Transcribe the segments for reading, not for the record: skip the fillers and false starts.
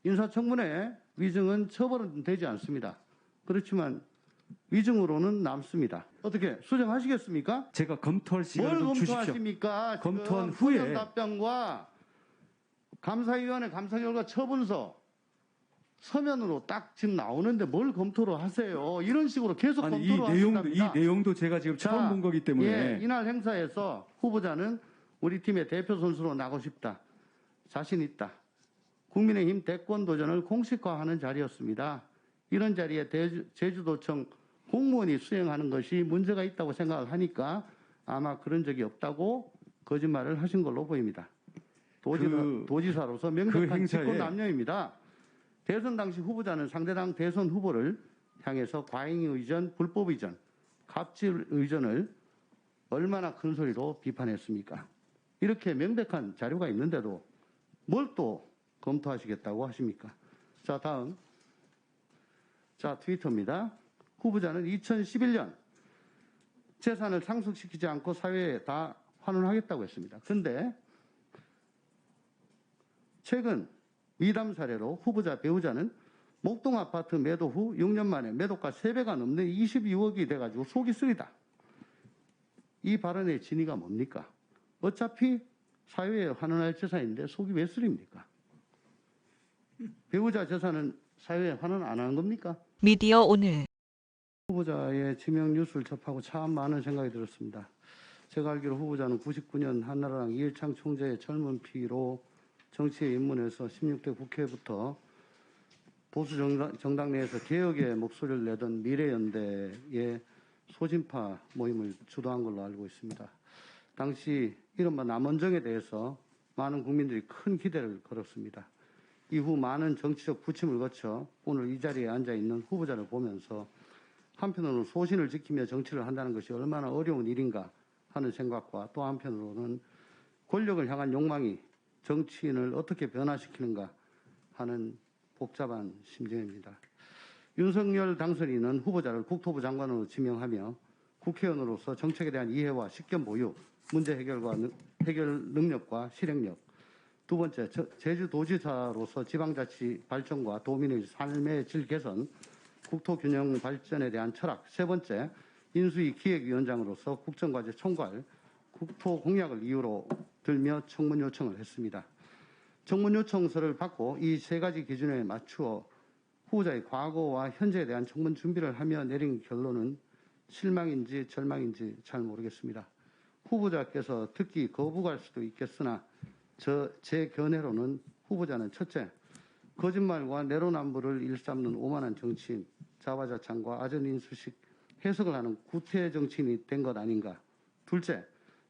인사청문회 위증은 처벌은 되지 않습니다. 그렇지만 위증으로는 남습니다. 어떻게 수정하시겠습니까? 제가 검토할 뭘 시간을 좀 주십시오. 검토하십니까? 검토한 지금 후에 서면 답변과 감사위원회 감사 결과 처분서 서면으로 딱 지금 나오는데 뭘 검토를 하세요? 이런 식으로 계속 아니, 검토를 하신답니다. 이 내용도 제가 지금 처음 본 거기 때문에 예, 이날 행사에서 후보자는 우리 팀의 대표 선수로 나고 싶다. 자신 있다. 국민의힘 대권 도전을 공식화하는 자리였습니다. 이런 자리에 제주도청 공무원이 수행하는 것이 문제가 있다고 생각을 하니까 아마 그런 적이 없다고 거짓말을 하신 걸로 보입니다. 도지사로서 명백한 직권남용입니다. 대선 당시 후보자는 상대당 대선 후보를 향해서 과잉의전, 불법의전, 갑질의전을 얼마나 큰 소리로 비판했습니까? 이렇게 명백한 자료가 있는데도 뭘 또 검토하시겠다고 하십니까? 자, 다음. 자, 트위터입니다. 후보자는 2011년 재산을 상속시키지 않고 사회에 다 환원하겠다고 했습니다. 그런데 최근 미담 사례로 후보자 배우자는 목동 아파트 매도 후 6년 만에 매도가 3배가 넘는 22억이 돼가지고 속이 쓰리다. 이 발언의 진위가 뭡니까? 어차피 사회에 환원할 재산인데 속이 왜 쓰립니까? 배우자 재산은 사회에 환원 안 하는 겁니까? 미디어 오늘 후보자의 지명 뉴스를 접하고 참 많은 생각이 들었습니다. 제가 알기로 후보자는 99년 한나라당 이해창 총재의 젊은 피로 정치에 입문해서 16대 국회부터 보수 정당 내에서 개혁의 목소리를 내던 미래연대의 소진파 모임을 주도한 걸로 알고 있습니다. 당시 이른바 남원정에 대해서 많은 국민들이 큰 기대를 걸었습니다. 이후 많은 정치적 부침을 거쳐 오늘 이 자리에 앉아있는 후보자를 보면서 한편으로는 소신을 지키며 정치를 한다는 것이 얼마나 어려운 일인가 하는 생각과 또 한편으로는 권력을 향한 욕망이 정치인을 어떻게 변화시키는가 하는 복잡한 심정입니다. 윤석열 당선인은 후보자를 국토부 장관으로 지명하며 국회의원으로서 정책에 대한 이해와 식견 보유, 문제 해결 능력과 실행력, 두 번째, 제주도지사로서 지방자치 발전과 도민의 삶의 질 개선, 국토균형 발전에 대한 철학, 세 번째, 인수위 기획위원장으로서 국정과제 총괄, 국토공약을 이유로 들며 청문 요청을 했습니다. 청문 요청서를 받고 이 세 가지 기준에 맞추어 후보자의 과거와 현재에 대한 청문 준비를 하며 내린 결론은 실망인지 절망인지 잘 모르겠습니다. 후보자께서 듣기 거부할 수도 있겠으나 제 견해로는 후보자는 첫째, 거짓말과 내로남불을 일삼는 오만한 정치인, 자화자찬과 아전인수식 해석을 하는 구태 정치인이 된 것 아닌가. 둘째,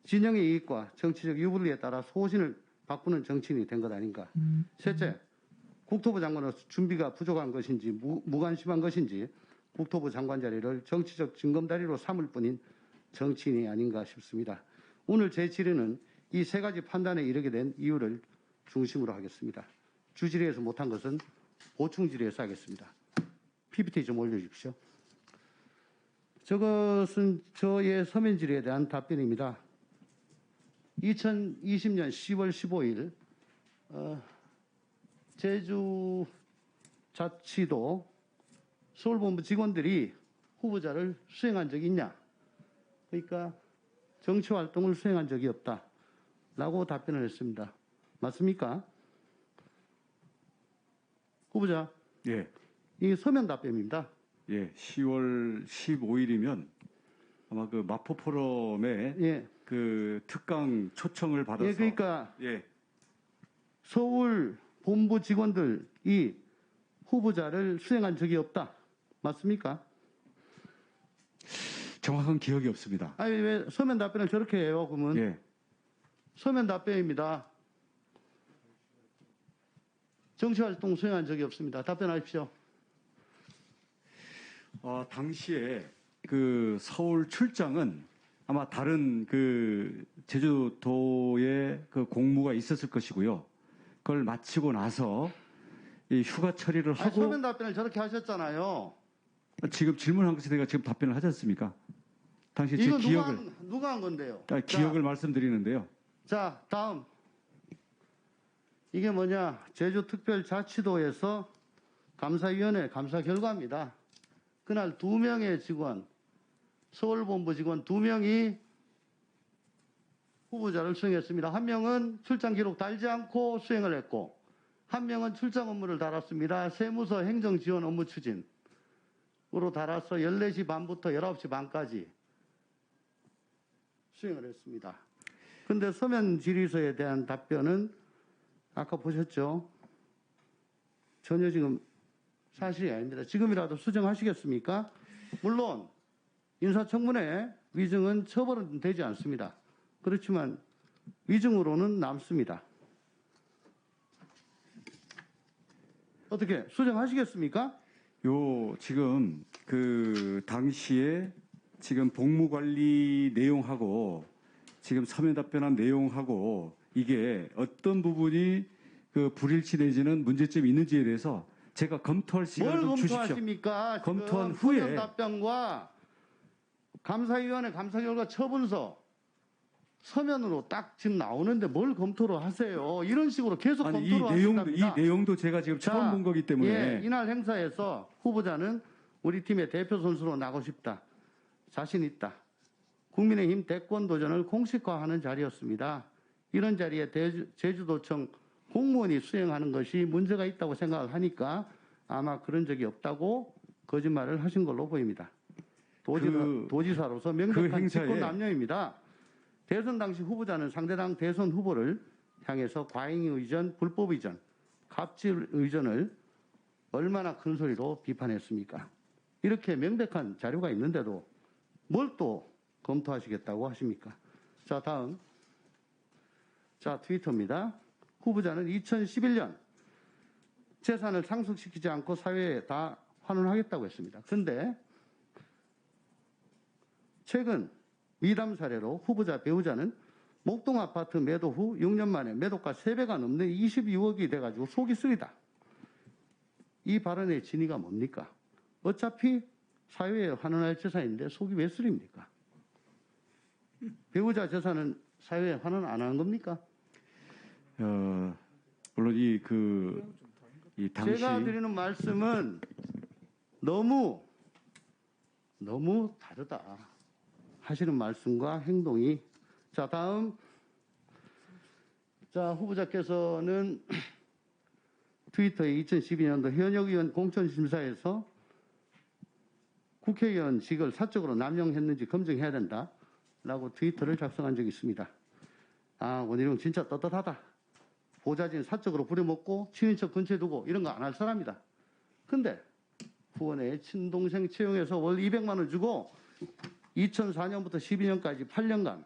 진영의 이익과 정치적 유불리에 따라 소신을 바꾸는 정치인이 된 것 아닌가. 셋째, 국토부 장관으로서 준비가 부족한 것인지 무관심한 것인지 국토부 장관 자리를 정치적 징검다리로 삼을 뿐인 정치인이 아닌가 싶습니다. 오늘 제 질의는 이 세 가지 판단에 이르게 된 이유를 중심으로 하겠습니다. 주질의에서 못한 것은 보충 질의에서 하겠습니다. PPT 좀 올려주십시오. 저것은 저의 서면 질의에 대한 답변입니다. 2020년 10월 15일 제주자치도 서울본부 직원들이 후보자를 수행한 적이 있냐? 그러니까 정치활동을 수행한 적이 없다라고 답변을 했습니다. 맞습니까? 후보자. 예. 이 서면 답변입니다. 예. 10월 15일이면 아마 그 마포 포럼에 예. 그 특강 초청을 받아서 예, 그러니까 예. 서울 본부 직원들이 후보자를 수행한 적이 없다. 맞습니까? 정확한 기억이 없습니다. 아니 왜 서면 답변을 저렇게 해요? 그러면 예. 서면 답변입니다. 정치활동 수행한 적이 없습니다. 답변하십시오. 당시에 그 서울 출장은 아마 다른 그 제주도에 그 공무가 있었을 것이고요. 그걸 마치고 나서 이 휴가 처리를 하고 서면 답변을 저렇게 하셨잖아요. 지금 질문한 것에 제가 지금 답변을 하지 않습니까? 당시 제 이거 기억을 누가 한 건데요? 기억을 말씀드리는데요. 자, 다음. 이게 뭐냐? 제주특별자치도에서 감사위원회 감사 결과입니다. 그날 2명의 직원, 서울본부 직원 2명이 후보자를 수행했습니다. 한 명은 출장 기록 달지 않고 수행을 했고, 한 명은 출장 업무를 달았습니다. 세무서 행정지원 업무 추진으로 달아서 14시 반부터 19시 반까지 수행을 했습니다. 근데 서면 질의서에 대한 답변은 아까 보셨죠? 전혀 지금 사실이 아닙니다. 지금이라도 수정하시겠습니까? 물론 인사청문회 위증은 처벌은 되지 않습니다. 그렇지만 위증으로는 남습니다. 어떻게 수정하시겠습니까? 지금 그 당시에 지금 복무관리 내용하고 지금 서면 답변한 내용하고 이게 어떤 부분이 그 불일치 내지는 문제점이 있는지에 대해서 제가 검토할 시간을 뭘 좀 주십시오. 검토하십니까? 검토한 지금 후에 서면 답변과 감사위원회 감사결과 처분서 서면으로 딱 지금 나오는데 뭘 검토를 하세요? 이런 식으로 계속 아니 검토를 하신답니다. 이 내용도 제가 지금 처음 본 거기 때문에 예, 이날 행사에서 후보자는 우리 팀의 대표 선수로 나고 싶다. 자신 있다. 국민의힘 대권 도전을 공식화하는 자리였습니다. 이런 자리에 제주도청 공무원이 수행하는 것이 문제가 있다고 생각을 하니까 아마 그런 적이 없다고 거짓말을 하신 걸로 보입니다. 도지사로서 명백한 행사에 직권남용입니다. 대선 당시 후보자는 상대당 대선 후보를 향해서 과잉 의전, 불법 의전, 갑질 의전을 얼마나 큰 소리로 비판했습니까? 이렇게 명백한 자료가 있는데도 뭘 또 검토하시겠다고 하십니까? 자, 다음. 자, 트위터입니다. 후보자는 2011년 재산을 상속시키지 않고 사회에 다 환원하겠다고 했습니다. 그런데 최근 미담 사례로 후보자 배우자는 목동 아파트 매도 후 6년 만에 매도가 3배가 넘는 22억이 돼가지고 속이 쓰리다. 이 발언의 진위가 뭡니까? 어차피 사회에 환원할 재산인데 속이 왜 쓰립니까? 배우자 재산은 사회에 환원 안 하는 겁니까? 물론 이 당시 제가 드리는 말씀은 너무 다르다. 하시는 말씀과 행동이. 자, 다음. 자, 후보자께서는 트위터에 2012년도 현역 의원 공천심사에서 국회의원직을 사적으로 남용했는지 검증해야 된다라고 트위터를 작성한 적이 있습니다. 아, 원희룡 진짜 떳떳하다. 보좌진 사적으로 부려먹고 친인척 근처에 두고 이런 거 안 할 사람이다. 근데 후원의 친동생 채용해서 월 200만 원 주고 2004년부터 12년까지 8년간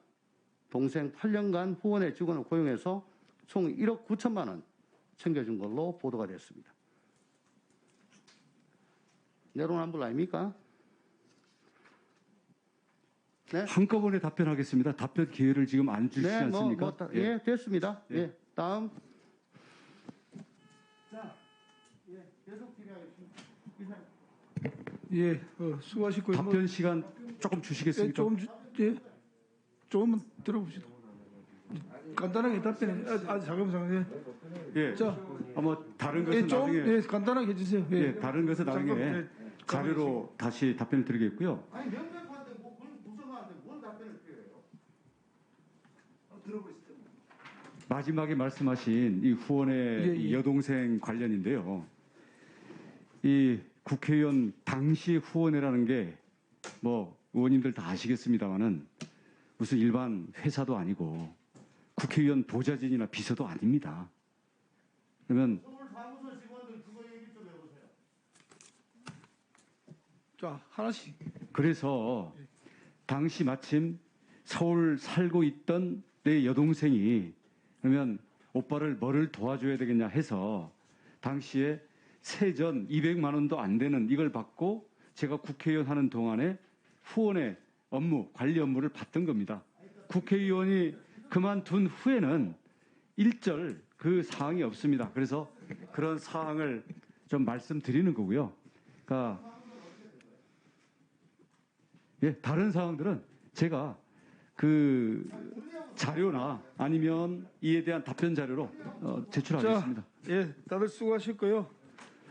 동생 8년간 후원의 직원을 고용해서 총 1억 9천만 원 챙겨준 걸로 보도가 됐습니다. 내로남불 아닙니까? 네? 한꺼번에 답변하겠습니다. 답변 기회를 지금 안 주시지 네, 않습니까? 예, 됐습니다. 예. 예, 다음. 자, 예, 계속 질의하겠습니다. 예, 수고하셨고요. 답변 시간 조금 예, 주시겠습니까? 조금만 들어봅시다. 간단하게 답변해. 잠깐만. 예. 자, 다른 것은 나중에 간단하게 해주세요. 예, 다른 것은 나중에 잠깐, 자료로 다시 답변을 드리겠고요. 아니 명백한데 뭐 무성한데 뭘 답변을 필요해요? 들어보시죠. 마지막에 말씀하신 이 후원의 이 여동생 관련인데요. 이 국회의원 당시 후원회라는 게 뭐 의원님들 다 아시겠습니다만은 무슨 일반 회사도 아니고 국회의원 보좌진이나 비서도 아닙니다. 그러면 사무소 직원들 그거 얘기 좀 해보세요. 자, 하나씩. 그래서 당시 마침 서울 살고 있던 내 여동생이 그러면 오빠를 뭐를 도와줘야 되겠냐 해서 당시에 세전 200만 원도 안 되는 이걸 받고 제가 국회의원 하는 동안에 후원의 업무, 관리 업무를 받던 겁니다. 국회의원이 그만둔 후에는 일절 그 사항이 없습니다. 그래서 그런 사항을 좀 말씀드리는 거고요. 그러니까 예, 다른 사항들은 제가 그 자료나 아니면 이에 대한 답변 자료로 제출하겠습니다. 예, 다들 수고하셨고요.